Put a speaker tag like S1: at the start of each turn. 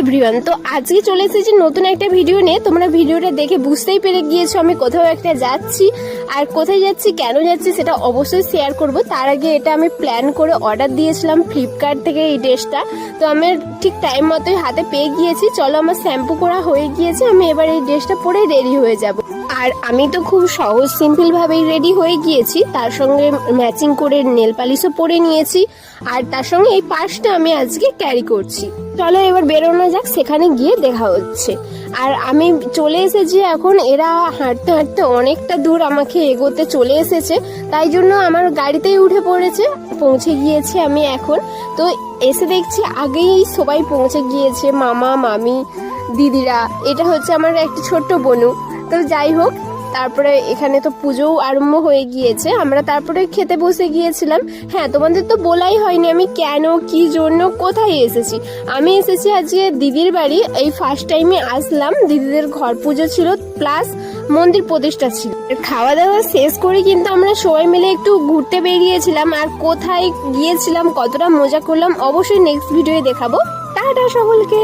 S1: Everyone, তো আজকে চলে এসেছি নতুন একটা ভিডিও নিয়ে। তোমরা ভিডিওটা দেখে বুঝতেই পেরে গিয়েছো আমি কোথাও একটা যাচ্ছি, আর কোথায় যাচ্ছি কেন যাচ্ছি সেটা অবশ্যই শেয়ার করব। তার আগে এটা আমি প্ল্যান করে অর্ডার দিয়েছিলাম ফ্লিপকার্ট থেকে এই ড্রেসটা, তো আমি ঠিক টাইম মতোই হাতে পেয়ে গিয়েছি। চলো, আমার শ্যাম্পু করা হয়ে গিয়েছে, আমি এবার এই ড্রেসটা পরে রেডি হয়ে যাব। আর আমি তো খুব সহজ সিম্পল ভাবেই রেডি হয়ে গিয়েছি, তার সঙ্গে ম্যাচিং করে নেল পালিশও পরে নিয়েছি, আর তার সঙ্গে এই পার্সটা আমি আজকে ক্যারি করছি। চলো এবার বেরোনো যাক, সেখানে গিয়ে দেখা হচ্ছে। আর আমি চলে এসেছি এখন। এরা হাঁটতে হাঁটতে অনেকটা দূর আমাকে এগোতে চলে এসেছে, তাই জন্য আমার গাড়িতেই উঠে পড়েছে। পৌঁছে গিয়েছি আমি এখন। তো এসে দেখছি আগেই সবাই পৌঁছে গিয়েছে, মামা মামি দিদিরা। এটা হচ্ছে আমার একটা ছোট্ট বোনু। তো যাই হোক, তারপরে এখানে তো পুজোও আরম্ভ হয়ে গিয়েছে। আমরা তারপরে খেতে বসে গিয়েছিলাম। হ্যাঁ, তোমাদের তো বলাই হয়নি আমি কেন কি জন্য কোথায় এসেছি। আমি এসেছি আজকে দিদির বাড়ি। এই ফার্স্ট টাইমে আসলাম, দিদিদের ঘর পুজো ছিল প্লাস মন্দির প্রতিষ্ঠা ছিল। খাওয়া দাওয়া শেষ করে কিন্তু আমরা সবাই মিলে একটু ঘুরতে বেরিয়েছিলাম। আর কোথায় গিয়েছিলাম, কতটা মজা করলাম অবশ্যই নেক্সট ভিডিওয়ে দেখাবো। টাটা সকলকে।